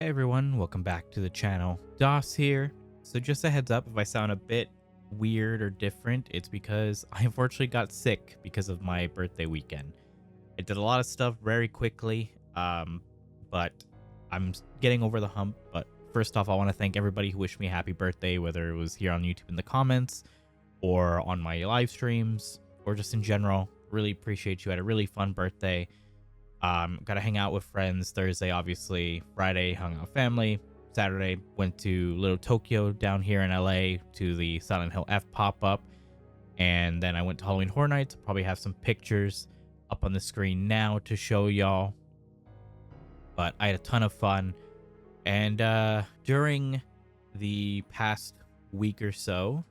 Hey everyone, welcome back to the channel. DOS here. So just a heads up, if I sound a bit weird or different, it's because I unfortunately got sick because of my birthday weekend. I did a lot of stuff very quickly, but I'm getting over the hump. But first off, I want to thank everybody who wished me a happy birthday, whether it was here on YouTube in the comments or on my live streams or just in general. Really appreciate you. I had a really fun birthday. Got to hang out with friends Thursday, obviously. Friday, hung out with family. Saturday, went to Little Tokyo down here in LA to the Silent Hill F pop up. And then I went to Halloween Horror Nights. Probably have some pictures up on the screen now to show y'all. But I had a ton of fun. And during the past week or so,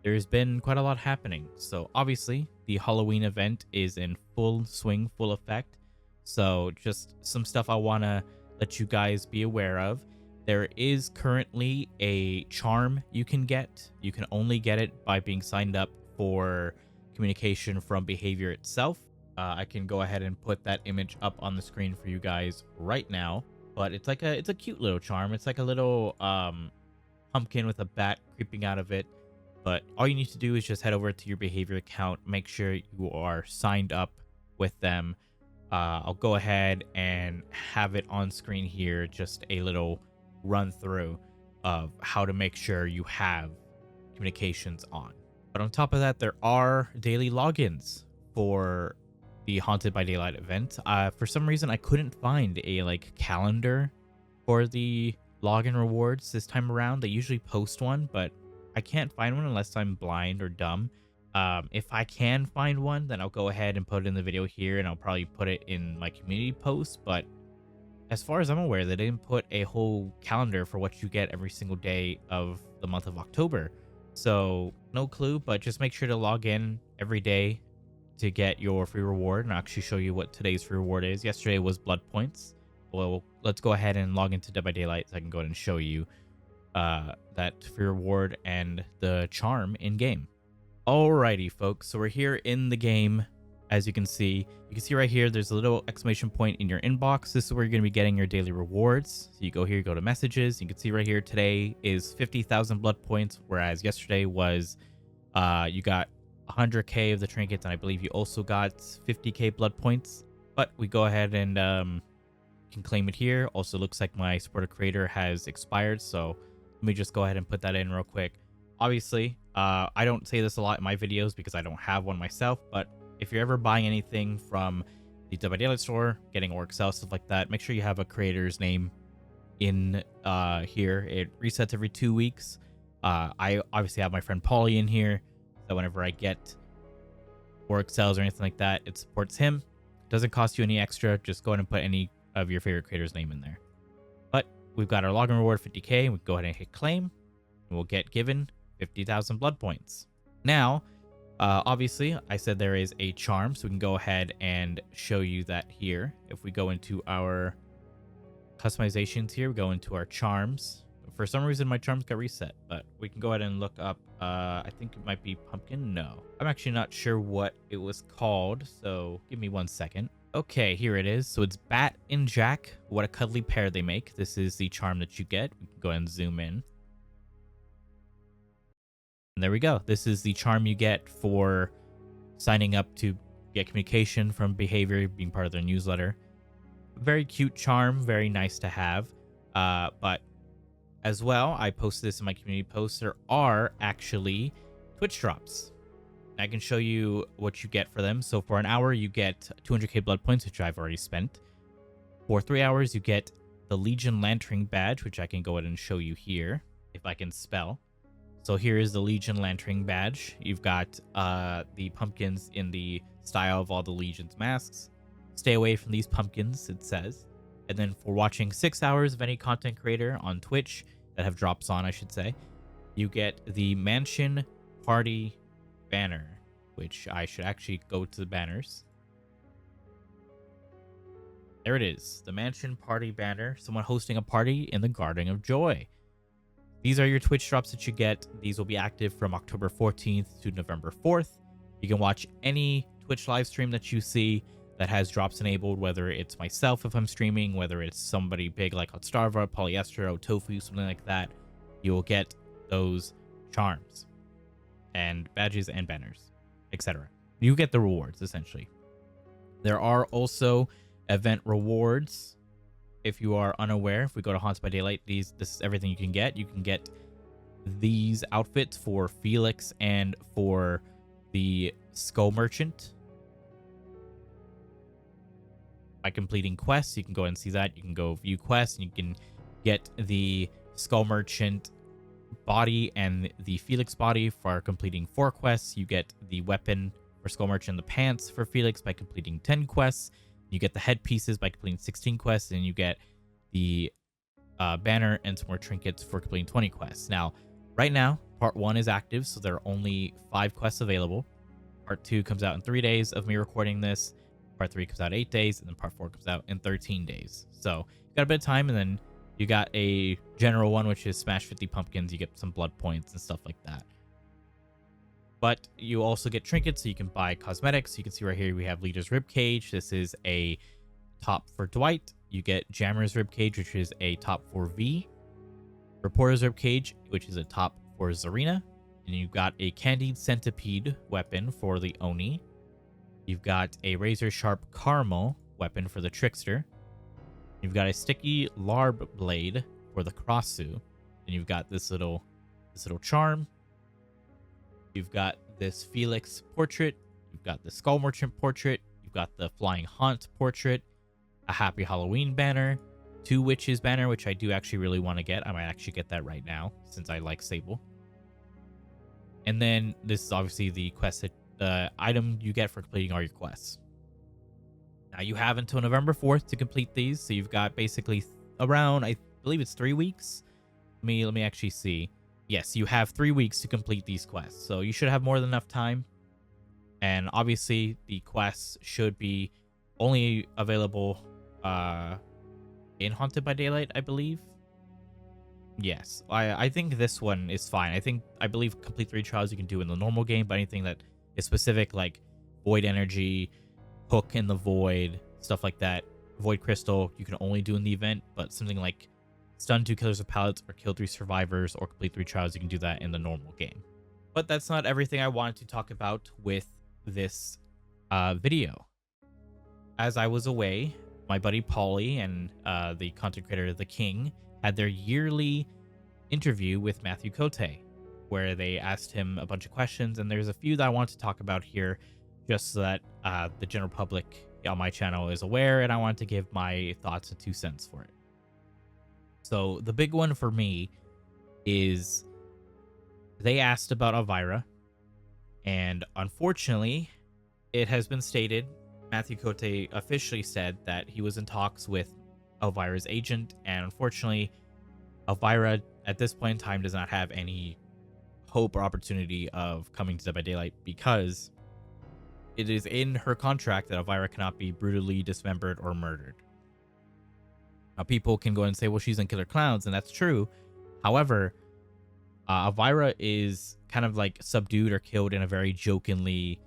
there's been quite a lot happening. So obviously, the Halloween event is in full swing, full effect. So just some stuff I want to let you guys be aware of. There is currently a charm you can get. You can only get it by being signed up for communication from behavior itself. I can go ahead and put that image up on the screen for you guys right now. But it's a cute little charm. It's like a little pumpkin with a bat creeping out of it. But all you need to do is just head over to your behavior account. Make sure you are signed up with them. I'll go ahead and have it on screen here, just a little run through of how to make sure you have communications on. But on top of that, there are daily logins for the Haunted by Daylight event. For some reason, I couldn't find a calendar for the login rewards this time around. They usually post one, but I can't find one unless I'm blind or dumb. If I can find one, then I'll go ahead and put it in the video here, and I'll probably put it in my community post. But as far as I'm aware, they didn't put a whole calendar for what you get every single day of the month of October. So no clue, but just make sure to log in every day to get your free reward, and I'll actually show you what today's free reward is. Yesterday was blood points. Well, let's go ahead and log into Dead by Daylight so I can go ahead and show you that free reward and the charm in game. Alrighty, folks, so we're here in the game. As you can see right here, there's a little exclamation point in your inbox. This is where you're going to be getting your daily rewards. So you go here, go to messages. You can see right here, today is 50,000 blood points, whereas yesterday was you got 100k of the trinkets, and I believe you also got 50k blood points. But we go ahead and can claim it here. Also looks like my supporter creator has expired, so let me just go ahead and put that in real quick. Obviously, I don't say this a lot in my videos because I don't have one myself, but if you're ever buying anything from the Dead by Daylight store, getting Orc Cell, stuff like that, make sure you have a creator's name in here. It resets every 2 weeks. I obviously have my friend Paulie in here, so whenever I get Orc Cells or anything like that, it supports him. Doesn't cost you any extra. Just go ahead and put any of your favorite creator's name in there. But we've got our login reward 50k. We go ahead and hit claim, and we'll get given 50,000 blood points. Now, obviously, I said there is a charm, so we can go ahead and show you that here. If we go into our customizations here, we go into our charms. For some reason, my charms got reset, but we can go ahead and look up. I think it might be pumpkin. No, I'm actually not sure what it was called, so give me 1 second. Okay, here it is. So it's Bat and Jack. What a cuddly pair they make. This is the charm that you get. We can go ahead and zoom in. And there we go. This is the charm you get for signing up to get communication from behavior, being part of their newsletter. Very cute charm, very nice to have. But as well, I posted this in my community post. There are actually Twitch drops. I can show you what you get for them. So for an hour, you get 200k blood points, which I've already spent. For 3 hours, you get the Legion Lantern badge, which I can go ahead and show you here, if I can spell. So here is the Legion Lantern badge. You've got the pumpkins in the style of all the Legion's masks. Stay away from these pumpkins, it says. And then for watching 6 hours of any content creator on Twitch that have drops on, I should say, you get the Mansion Party banner, which I should actually go to the banners. There it is, the Mansion Party banner. Someone hosting a party in the Garden of Joy. These are your Twitch drops that you get. These will be active from October 14th to November 4th. You can watch any Twitch live stream that you see. that has drops enabled, whether it's myself if I'm streaming, whether it's somebody big like Hotstarva, Polyester, Tofu, something like that, you will get those charms and badges and banners, etc. You get the rewards, essentially. There are also event rewards. If you are unaware, if we go to Haunts by Daylight, this is everything you can get. You can get these outfits for Felix and for the Skull Merchant. By completing quests, you can go and see that. You can go view quests, and you can get the Skull Merchant body and the Felix body for completing 4 quests. You get the weapon for Skull Merchant, the pants for Felix by completing 10 quests. You get the headpieces by completing 16 quests, and you get the banner and some more trinkets for completing 20 quests. Now, right now, part 1 is active, so there are only 5 quests available. Part 2 comes out in 3 days of me recording this. Part 3 comes out 8 days, and then part 4 comes out in 13 days. So you got a bit of time, and then you got a general one, which is smash 50 pumpkins. You get some blood points and stuff like that. But you also get trinkets, so you can buy cosmetics. You can see right here we have Leader's Ribcage. This is a top for Dwight. You get Jammer's Ribcage, which is a top for V. Reporter's Ribcage, which is a top for Zarina. And you've got a Candied Centipede weapon for the Oni. You've got a Razor Sharp Caramel weapon for the Trickster. You've got a Sticky Larb Blade for the Crossu. And you've got this little charm. You've got this Felix portrait. You've got the Skull Merchant portrait. You've got the Flying Haunt portrait. A Happy Halloween banner. 2 Witches banner, which I do actually really want to get. I might actually get that right now, since I like Sable. And then this is obviously the quest, item you get for completing all your quests. Now you have until November 4th to complete these, so you've got basically around, I believe it's 3 weeks. Let me actually see. Yes, you have 3 weeks to complete these quests, so you should have more than enough time. And obviously, the quests should be only available in Haunted by Daylight, I believe. Yes, I think this one is fine. I believe complete 3 trials you can do in the normal game, but anything that is specific, like Void Energy, Hook in the Void, stuff like that, Void Crystal, you can only do in the event, but something like Stun 2 Killers of Pallets or Kill 3 Survivors or Complete 3 Trials, you can do that in the normal game. But that's not everything I wanted to talk about with this video. As I was away, my buddy Paulie and the content creator The King had their yearly interview with Mathieu Cote, where they asked him a bunch of questions, and there's a few that I want to talk about here just so that the general public on my channel is aware, and I want to give my thoughts and 2 cents for it. So the big one for me is they asked about Elvira, and unfortunately, it has been stated, Mathieu Cote officially said that he was in talks with Elvira's agent, and unfortunately, Elvira at this point in time does not have any hope or opportunity of coming to Dead by Daylight because it is in her contract that Elvira cannot be brutally dismembered or murdered. Now, people can go and say, well, she's in Killer Clowns, and that's true. However, Elvira is kind of like subdued or killed in a very jokingly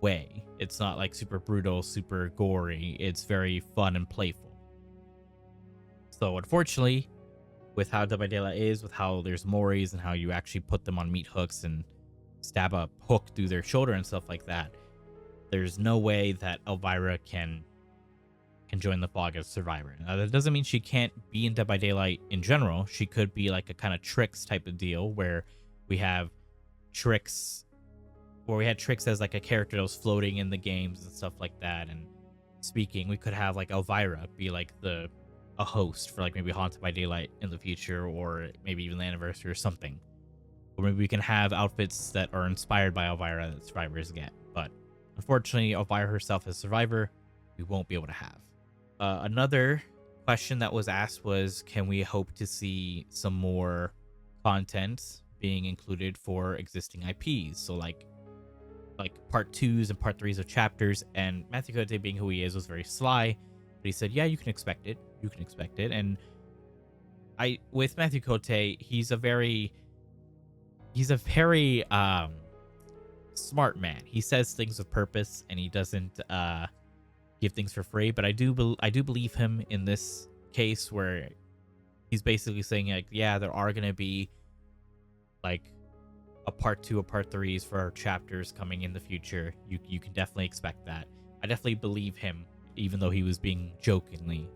way. It's not like super brutal, super gory. It's very fun and playful. So unfortunately, with how Dead by Daylight is, with how there's Moris and how you actually put them on meat hooks and stab a hook through their shoulder and stuff like that, there's no way that Elvira can join the Fog as Survivor. Now, that doesn't mean she can't be in Dead by Daylight in general. She could be like a kind of Trix type of deal where we have Trix, where we had Trix as like a character that was floating in the games and stuff like that and speaking. We could have like Elvira be like a host for like maybe Haunted by Daylight in the future, or maybe even the anniversary or something. Or maybe we can have outfits that are inspired by Elvira that survivors get. But unfortunately, Elvira herself as Survivor, we won't be able to have. Another question that was asked was, can we hope to see some more content being included for existing IPs? So like part 2s and part 3s of chapters. And Mathieu Cote, being who he is, was very sly, but he said, yeah, you can expect it. You can expect it. And with Mathieu Cote, he's a very smart man. He says things with purpose, and he doesn't give things for free. But I do believe him in this case where he's basically saying like, yeah, there are gonna be like a part 2 or part 3s for our chapters coming in the future. You can definitely expect that. I definitely believe him, even though he was being jokingly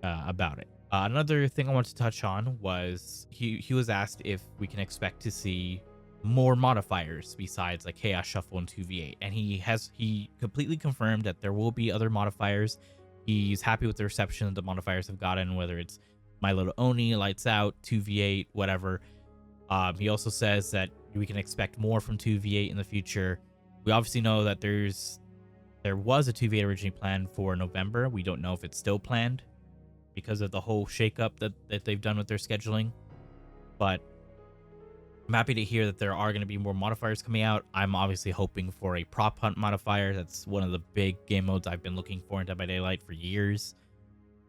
about it. Another thing I want to touch on was he was asked if we can expect to see more modifiers besides like Chaos Shuffle and 2v8, and he completely confirmed that there will be other modifiers. He's happy with the reception that the modifiers have gotten, whether it's My Little Oni, Lights Out, 2v8, whatever. He also says that we can expect more from 2v8 in the future. We obviously know that there was a 2v8 originally planned for November. We don't know if it's still planned because of the whole shakeup that they've done with their scheduling. But I'm happy to hear that there are going to be more modifiers coming out. I'm obviously hoping for a prop hunt modifier. That's one of the big game modes I've been looking for in Dead by Daylight for years.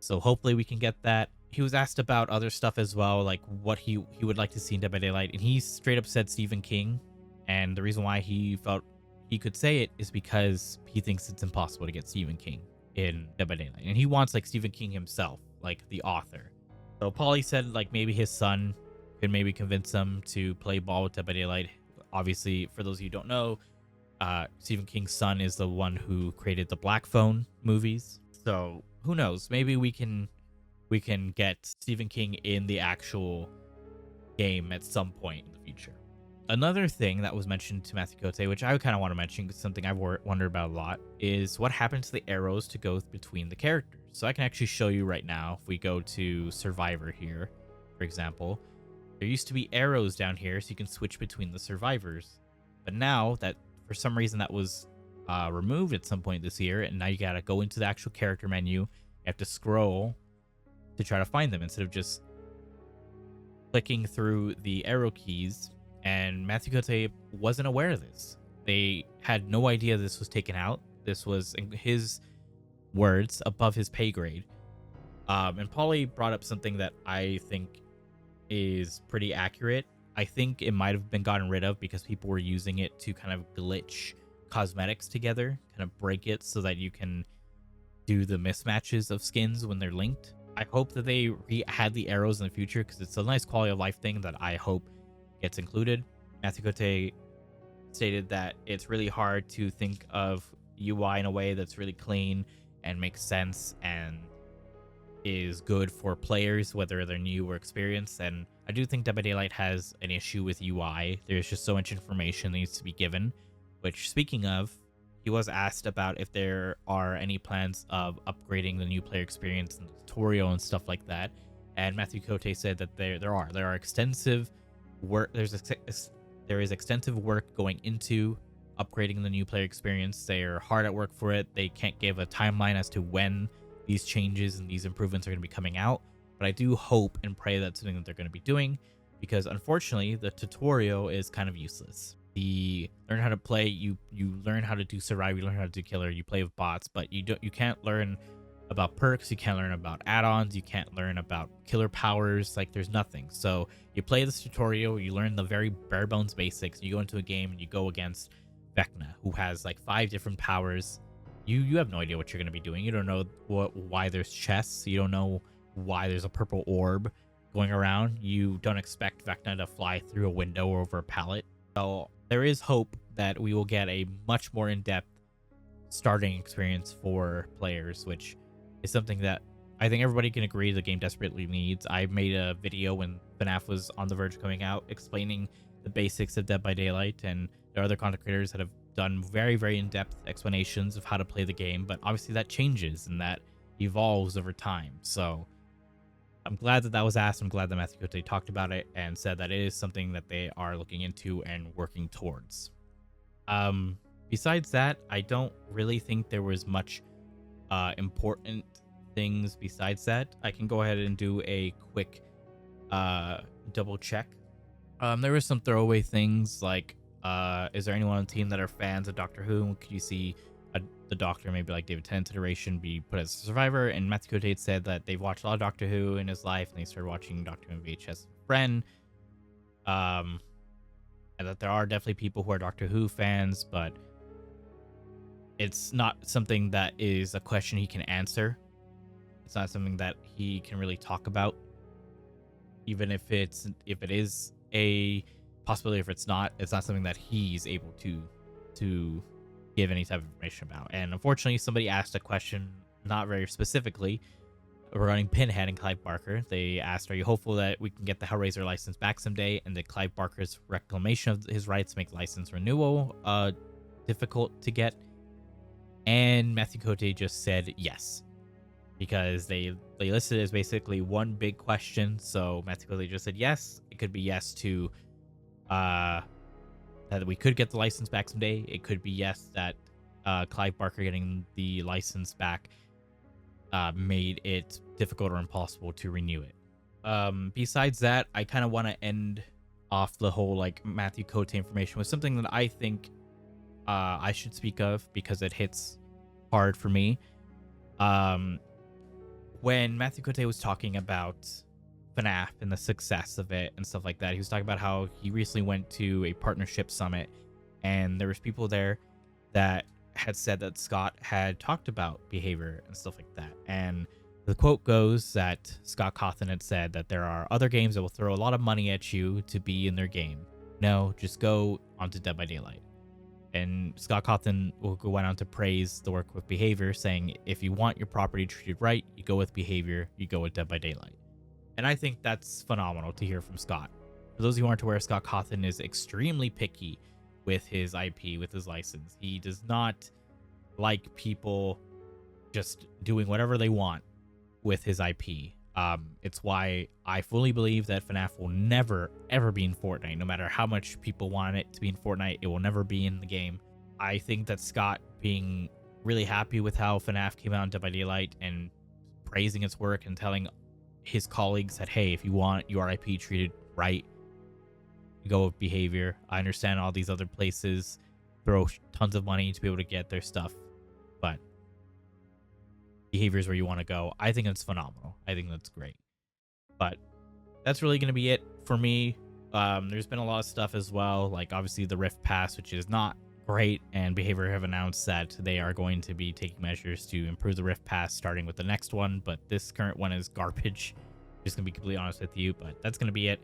So hopefully we can get that. He was asked about other stuff as well, like what he would like to see in Dead by Daylight, and he straight up said Stephen King. And the reason why he felt he could say it is because he thinks it's impossible to get Stephen King in Dead by Daylight, and he wants like Stephen King himself, like the author. So Paulie said like maybe his son could maybe convince him to play ball with Dead by Daylight. Obviously, for those of you who don't know, Stephen King's son is the one who created the Black Phone movies. So who knows? Maybe we can get Stephen King in the actual game at some point in the future. Another thing that was mentioned to Mathieu Cote, which I kind of want to mention because something I've wondered about a lot, is what happened to the arrows to go between the characters. So I can actually show you right now. If we go to Survivor here, for example, there used to be arrows down here so you can switch between the survivors. But now that for some reason that was removed at some point this year, and now you got to go into the actual character menu. You have to scroll to try to find them instead of just clicking through the arrow keys. And Mathieu Cote wasn't aware of this. They had no idea this was taken out. This was, in his words, above his pay grade. And Paulie brought up something that I think is pretty accurate. I think it might have been gotten rid of because people were using it to kind of glitch cosmetics together, kind of break it so that you can do the mismatches of skins when they're linked. I hope that they had the arrows in the future because it's a nice quality of life thing that I hope gets included. Mathieu Cote stated that it's really hard to think of UI in a way that's really clean and makes sense and is good for players, whether they're new or experienced. And I do think Dead by Daylight has an issue with UI. There's just so much information that needs to be given, which, speaking of, he was asked about if there are any plans of upgrading the new player experience and the tutorial and stuff like that. And Mathieu Cote said that there are extensive work. There is extensive work going into upgrading the new player experience. They are hard at work for it. They can't give a timeline as to when these changes and these improvements are going to be coming out, but I do hope and pray that's something that they're going to be doing, because unfortunately the tutorial is kind of useless. The learn how to play, you learn how to do survival, you learn how to do killer, you play with bots, but you can't learn about perks, you can't learn about add-ons, you can't learn about killer powers. Like, there's nothing. So you play this tutorial, you learn the very bare bones basics, you go into a game and you go against Vecna, who has like 5 different powers. You have no idea what you're going to be doing. You don't know why there's chests. You don't know why there's a purple orb going around. You don't expect Vecna to fly through a window or over a pallet. So there is hope that we will get a much more in-depth starting experience for players, which is something that I think everybody can agree the game desperately needs. I made a video when FNAF was on the verge of coming out explaining the basics of Dead by Daylight, and there are other content creators that have done very, very in-depth explanations of how to play the game, but obviously that changes and that evolves over time. So I'm glad that was asked. I'm glad that Mathieu Cote talked about it and said that it is something that they are looking into and working towards. Besides that, I don't really think there was much important things besides that. I can go ahead and do a quick double check. There were some throwaway things like, is there anyone on the team that are fans of Doctor Who? Could you see the Doctor, maybe like David Tennant's iteration, be put as a survivor? And Mathieu Cote said that they've watched a lot of Doctor Who in his life, and they started watching Doctor Who VHS as a friend. And that there are definitely people who are Doctor Who fans, but it's not something that is a question he can answer. It's not something that he can really talk about, even if it is a possibility. If it's not something that he's able to give any type of information about. And unfortunately, somebody asked a question, not very specifically, regarding Pinhead and Clive Barker. They asked, "Are you hopeful that we can get the Hellraiser license back someday?" And that Clive Barker's reclamation of his rights make license renewal difficult to get. And Mathieu Cote just said yes, because they listed it as basically one big question. So Mathieu Cote just said yes. It could be yes to that we could get the license back someday. It could be yes that Clive Barker getting the license back made it difficult or impossible to renew it. Besides that, I kind of want to end off the whole like Mathieu Cote information with something that I think I should speak of, because it hits hard for me. When Mathieu Cote was talking about FNAF and the success of it and stuff like that, he was talking about how he recently went to a partnership summit, and there was people there that had said that Scott had talked about behavior and stuff like that. And the quote goes that Scott Cawthon had said that there are other games that will throw a lot of money at you to be in their game. No, just go onto Dead by Daylight. And Scott Cawthon went on to praise the work with behavior, saying, if you want your property treated right, you go with behavior, you go with Dead by Daylight. And I think that's phenomenal to hear from Scott. For those who aren't aware, Scott Cawthon is extremely picky with his IP, with his license. He does not like people just doing whatever they want with his IP. It's why I fully believe that FNAF will never, ever be in Fortnite. No matter how much people want it to be in Fortnite, it will never be in the game. I think that Scott being really happy with how FNAF came out in Dead by Daylight and praising its work and telling his colleagues that, hey, if you want your IP treated right, you go with behavior. I understand all these other places throw tons of money to be able to get their stuff, but behavior is where you want to go. I think it's phenomenal. I think that's great. But that's really going to be it for me. There's been a lot of stuff as well, like obviously the Rift Pass, which is not great, and Behavior have announced that they are going to be taking measures to improve the Rift Pass, starting with the next one. But this current one is garbage. Just gonna be completely honest with you. But that's gonna be it.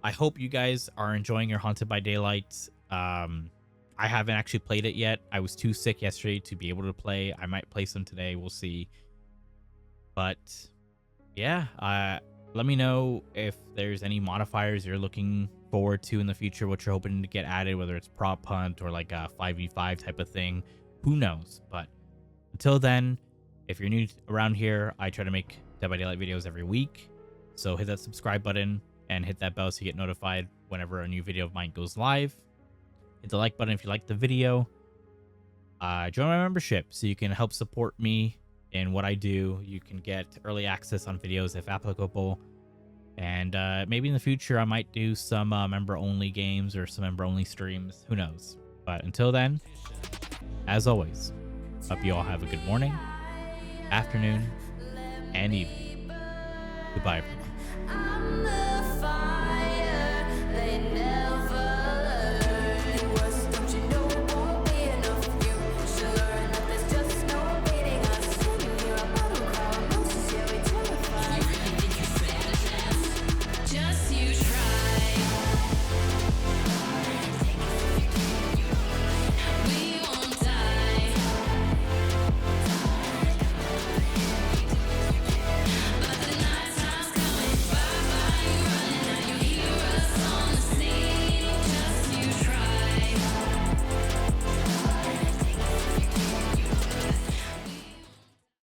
I hope you guys are enjoying your Haunted by Daylight. I haven't actually played it yet. I was too sick yesterday to be able to play. I might play some today. We'll see. But yeah, let me know if there's any modifiers you're looking forward to in the future, what you're hoping to get added, whether it's prop hunt or like a 5v5 type of thing. Who knows? But until then, if you're new around here, I try to make Dead by Daylight videos every week. So hit that subscribe button and hit that bell so you get notified whenever a new video of mine goes live. Hit the like button if you like the video. Join my membership so you can help support me in what I do. You can get early access on videos if applicable. And maybe in the future, I might do some member-only games or some member-only streams. Who knows? But until then, as always, hope you all have a good morning, afternoon, and evening. Goodbye, everyone.